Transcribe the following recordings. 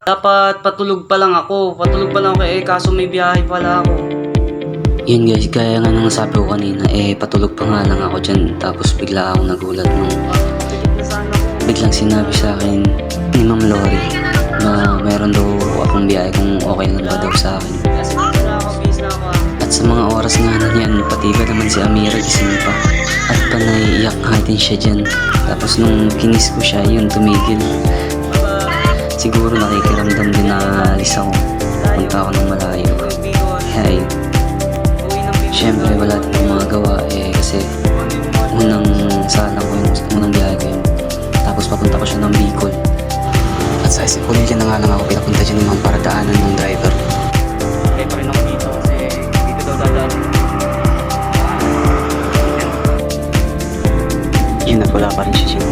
Dapat patulog pa lang ako. Kaso may biyahe pala ako. Yun guys, gaya nga nang nasabi ko kanina, patulog pa nga lang ako dyan. Tapos bigla akong nagulat nung biglang sinabi sa akin ni Ma'am Lori na meron daw akong biyahe kung okay lang ba daw sa akin. At sa mga oras nga na yan, pati ba naman si Amira gising pa. At panay iyak nga din siya dyan. Tapos nung kinis ko siya, yun tumigil. Siguro nakikiramdam din na alis ako. Punta ako ng malayo. Kaya yun. Siyempre wala din akong magawa kasi unang sala ko yun, unang biyahe ko yun. Tapos papunta ko siya ng Bicol. At sa Esipulilya na nga lang ako pinapunta dyan ni Ma'am para daanan ng driver. Okay pa rin ako dito kasi dito daw dadaan. Yun at wala pa rin siya dyan.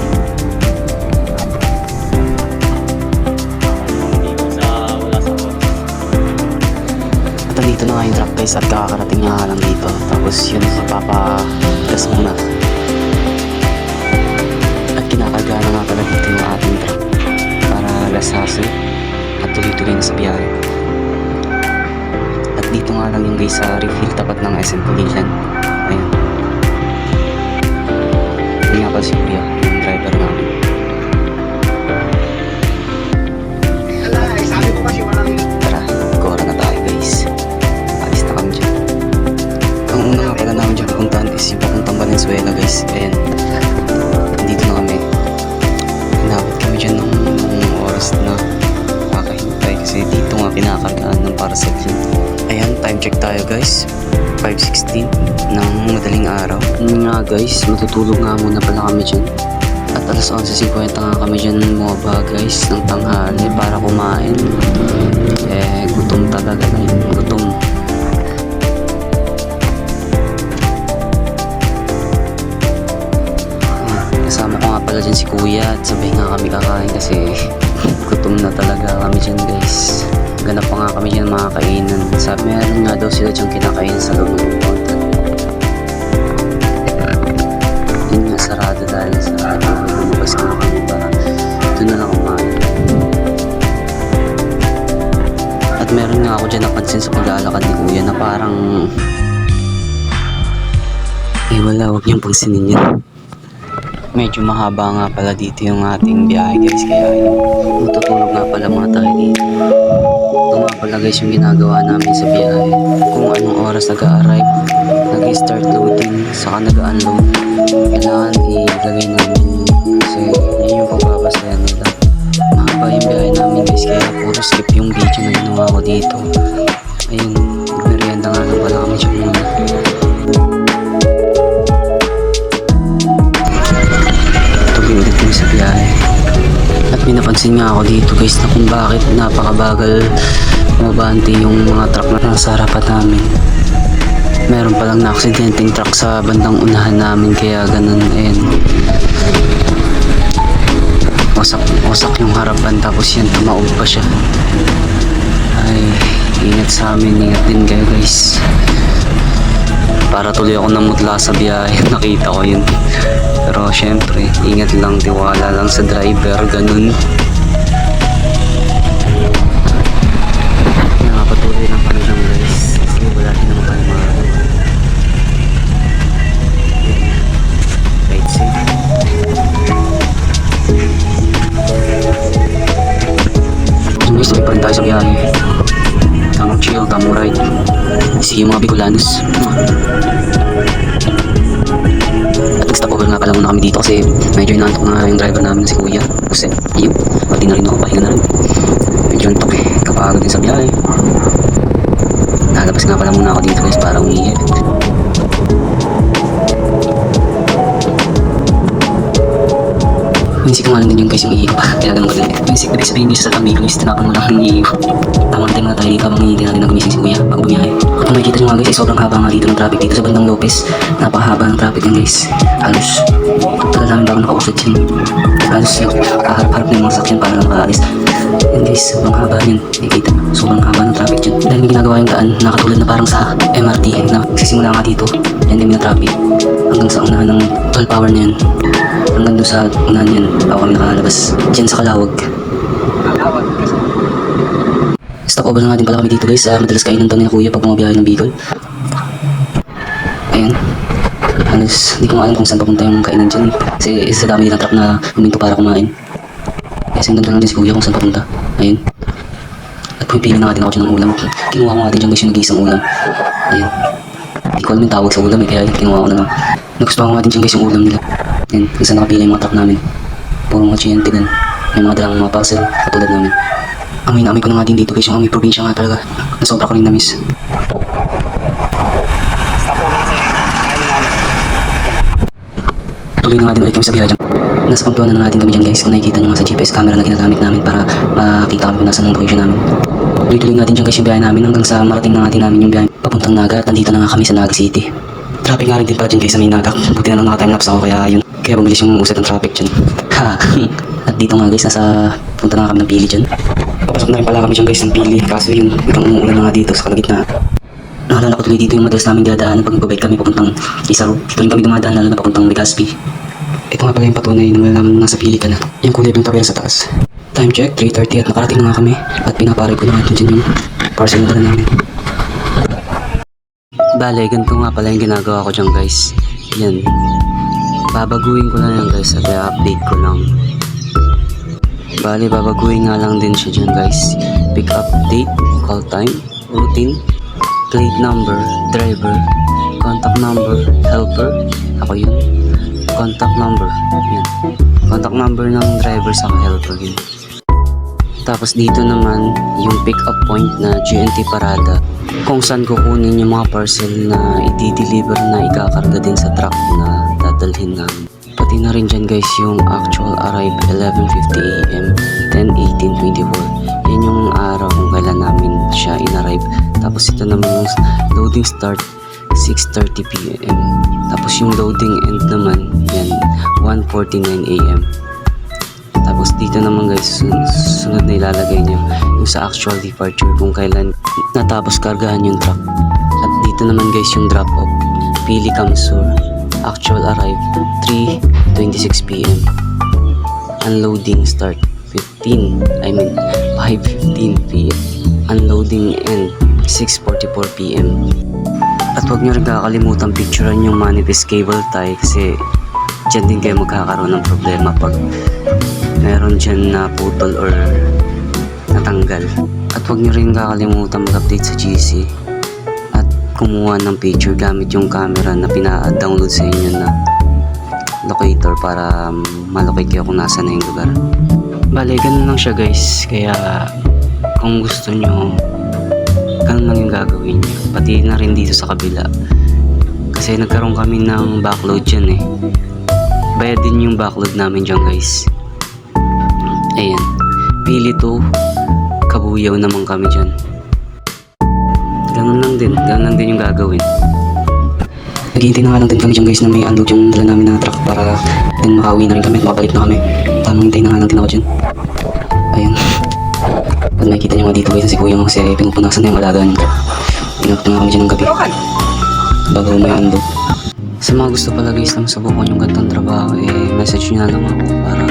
Dito na nga yung truck guys at kakarating nga lang dito. Tapos yun, mapapagas muna. At kinakarga na nga pala dito yung ating truck para lasasin at tuloy-tuloy na sa biyahe. At dito nga lang yung guys sa refill tapat ng SM Pulilian. Ayun. Hindi nga pala si Kuya, yung driver namin. Tara, gora na tayo guys. Ang una nga pala namin dyan pupuntahan is yung papuntang Valenzuela guys. Ayan, dito na kami. Hinabot kami dyan ng oras na nakahintay kasi dito nga kinakargaan ng parcel yun. Ayan, time check tayo guys, 5:16 ng madaling araw. Yun nga guys, matutulog nga muna pala kami dyan. At alas 11:50 nga kami dyan bumaba guys ng tanghali para kumain. Gutom talaga na yun, gutom. Kasama ko nga pala dyan si Kuya at sabay nga kami kakain kasi gutom na talaga kami dyan guys. Ganap pa nga kami dyan mga kainan. Sabi meron nga daw sila dyan kinakain sa loob ng compound. Yun nga sarado dahil sarado. Lumabas nga kami para doon na lang kumain. At meron nga ako dyan napansin sa paglalakad ni Kuya na parang wala, huwag niyang pansinin yun. Medyo mahaba nga pala dito yung ating biyahe guys, kaya yun, matutulog nga pala mga tayo dito. Ito nga pala guys yung ginagawa namin sa biyahe. Kung anong oras nag-a-arrive, nag-start loading, saka nag-unload. Kailangan ilagay namin kasi yun yung pagbabasayan nila. Mahaba yung biyahe namin guys, kaya puro skip yung video na ginawa ko dito. Ayun, merienda nga lang pala kami dyan muna. Ulit kami sa biyahe. At may napansin nga ako dito guys na kung bakit napakabagal mabante yung mga truck na nasa harapan namin. Meron palang na-aksidenteng truck sa bandang unahan namin kaya ganun. Wasak yung harapan tapos yan tumaob pa siya. Ay, ingat sa amin, ingat din kayo guys. Para tuloy ako namutla sa biyahe, nakita ko yun. Pero syempre, ingat lang, tiwala lang sa driver, ganun. Nakapatuloy lang kami lang guys, kasi wala din naman kami makakagawa. Right safe. Guys, tuloy pa rin tayo sa biyahe. Tamang chill, tamang ride. See yung mga Bicolanos. At nag-stop over nga pala muna kami dito kasi medyo inaantok na yung driver namin na si Kuya. Kasi yun, pati na rin ako, pahinga na rin. Medyo antok kapagod din sa biyahe. Nalabas nga pala muna ako dito guys para umihi. Winsik nga lang din yung guys yung ihi pa. Kaya ganun kadali. Winsik na sabihin nyo sa tabi guys, tinapon mo lang yung ihi. Tamang time na tayo dito habang hindi natin na gumising si Kuya pag bumiyahe. Kung makikita nyo nga guys, sobrang haba nga dito ng traffic dito sa bandang Lopez. Napakahaba ng traffic yan guys. Halos tagal namin bago nakausad yan. Halos harap-harap na yung mga sakyan para lang makaalis. Yan guys, sobrang haba yan. Nakikita, sobrang haba ng traffic dyan. Dahil may ginagawa yung daan na katulad na parang sa MRT na sisimula nga dito. Yan din yung traffic. Hanggang sa unahan ng 12 hour na yan. Hanggang doon sa unahan yan, bago kami nakalabas. Diyan sa Calawag. Calawag kasi Stopover na nga din pala kami dito guys. Madalas kainan daw ni kuya pag bumabiyahe ng Bicol. Ayan. Halos, hindi ko nga alam kung saan papunta yung kainan dyan. Kasi isa sa dami ng truck na huminto para kumain. Kaya sinundan lang din si kuya kung saan papunta. Ayun. At pumipili na nga din ako dyan ng ulam. Kinuha ko nga din dyan guys yung nag-iisang ulam. Ayun. Hindi ko alam yung tawag sa ulam eh, kaya kinuha ko na lang. Nagustuhan ko nga din dyan guys yung ulam nila. Ayun, kung saan nakapila yung mga truck namin. Puro mga chiyente din. May mga dalang mga parcel, katulad namin. Amoy na amoy ko na nga din dito guys, yung amoy probinsya nga talaga. Nasobra ko rin na-miss. Tuloy na nga din ulit kami sa biyahe dyan. Nasa Pamplona na natin kami dyan guys. Kung nakikita nyo nga sa GPS camera na ginagamit namin para makita kami kung nasa ng location namin. Tuloy-tuloy natin dyan guys yung biyahe namin hanggang sa marating na natin namin yung biyahe papuntang Naga at nandito na nga kami sa Naga City. Traffic nga rin din pala dyan guys sa may Naga. Buti na lang naka-timelapse ako kaya yun. Kaya bumilis yung usat ng traffic dyan. At dito nga guys, nasa punta na kami ng Pili dyan. Papasok na rin pala kami dyan guys ng Pili. Kaso yun, biglang umuulan na nga dito sa kalagitnaan. Naalala ko tuloy dito yung madalas namin dadaan pag nagbabike kami papuntang Isa Road. Dito rin kami dumadaan lalo na papuntang Legazpi. Ito nga pala yung patunay na malaman nasa Pili ka na. Yung kulay yung tapera sa taas. Time check, 3:30 at nakarating na nga kami. At pinaparay ko na natin dyan yung parcel na dala namin. Bale, ganito nga pala yung ginagawa ko dyan guys. Yan. Babaguhin ko lang yan guys at i-update ko lang. Bale, babaguhin nga lang din siya dyan guys. Pick up date, call time, routine, plate number, driver, contact number, helper. Ako yun. Contact number. Yan. Contact number ng driver sa helper yun. Tapos dito naman yung pick up point na GNT Parada. Kung saan kukunin yung mga parcel na i-deliver na ikakarga din sa truck na dadalhin namin. Pati na rin dyan guys yung actual arrive 11:50 AM 10:18:24. Yan yung araw kung kailan namin siya in-arrive. Tapos ito naman yung loading start 6:30 PM. Tapos yung loading end naman yan 1:49 AM. Tapos dito naman guys sunod na ilalagay nyo yung sa actual departure kung kailan natapos kargahan yung truck. At dito naman guys yung drop off Pili Kamsur, actual arrive 3:26 PM. Unloading start 5:15 PM. Unloading end 6:44 PM. At huwag nyo rin kakalimutan picturean yung manifest cable tie kasi dyan din kayo magkakaroon ng problema pag meron dyan na putol or natanggal. At huwag nyo rin kakalimutan mag-update sa GC at kumuha ng picture gamit yung camera na pina-download sa inyo na locator para malocate kayo kung nasa na yung lugar. Bale, ganun lang siya guys. Kaya kung gusto nyo, ganun lang yung gagawin nyo. Pati na rin dito sa kabila. Kasi nagkaroon kami ng backload dyan eh. Bayad din yung backload namin dyan guys. Ayan. Pili to. Kabuyaw naman kami dyan. Ganun lang din yung gagawin. Naghihintay na nga lang din kami dyan guys na may unload yung dala namin na truck para din makauwi na rin kami at makabalik na kami. Tamang hintay na nga lang din ako dyan. Ayan. Pag nakikita nyo nga dito guys si kuya mo kasi pinupunasan na yung alaga niya. Inakot na nga kami dyan ng gabi. Bago may unload. Sa mga gusto pala guys na masubukan yung gantong trabaho message nyo na lang ako para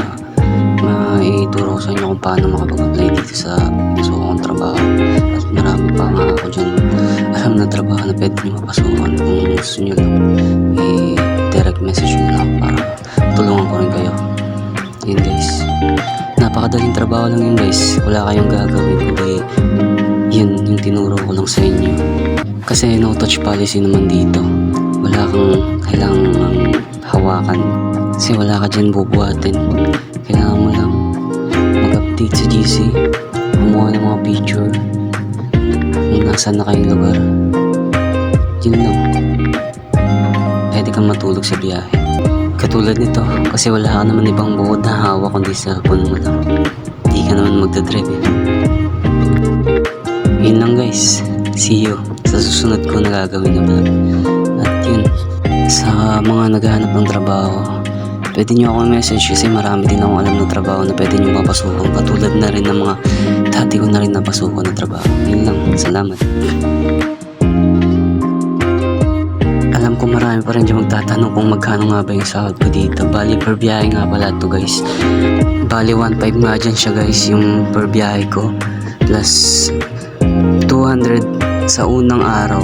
maituro sa inyo kung paano makapag-apply dito sa gusto kong trabaho. At marami pa nga ako dyan alam na trabaho na pwede nyo mapasukan. Kung gusto nyo lang direct message nyo lang para tulungan ko rin kayo. Yun guys, napakadaling trabaho lang yun guys. Wala kayong gagawin kundi yun yung tinuro ko lang sa inyo. Kasi no touch policy naman dito. Wala kang kailangang hawakan kasi wala ka dyan bubuhatin. Kailangan mo lang mag-update sa GC, kumuha ng mga picture kung nasaan na kayong lugar. Yun lang. Pwede kang matulog sa biyahe. Katulad nito, kasi wala ka naman ibang bukod na hawak kundi sa phone mo lang. Hindi ka naman magdadrive eh. Yun lang guys. See you sa susunod ko na gagawin na vlog. At yun, sa mga naghahanap ng trabaho, pwede nyo ako message kasi marami din akong alam na trabaho na pwede nyo mapasukan. Katulad na rin ng mga dati ko na rin napasukan na trabaho. Yun lang, salamat. Alam ko marami pa rin dyan magtatanong kung magkano nga ba yung sahod ko dito. Bali per biyahe nga pala to guys. Bali 1.5 nga dyan siya guys yung per biyahe ko. Plus 200 sa unang araw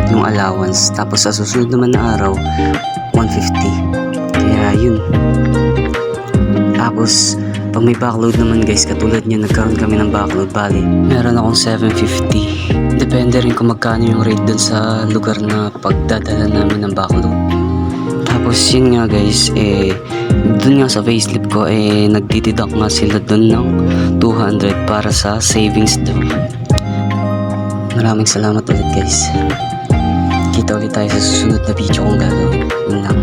yung allowance, tapos sa susunod naman na araw 150. Kaya yun. Tapos pag may backload naman guys, katulad niya nagkaroon kami ng backload, bali meron akong 750. Depende rin kung magkano yung rate dun sa lugar na pagdadala namin ng backload. Tapos yun nga guys, dun nga sa payslip ko, nagdideduct nga sila dun ng 200 para sa savings daw. Maraming salamat ulit guys. Kita ulit tayo sa susunod na video kong gagawin. Yun lang.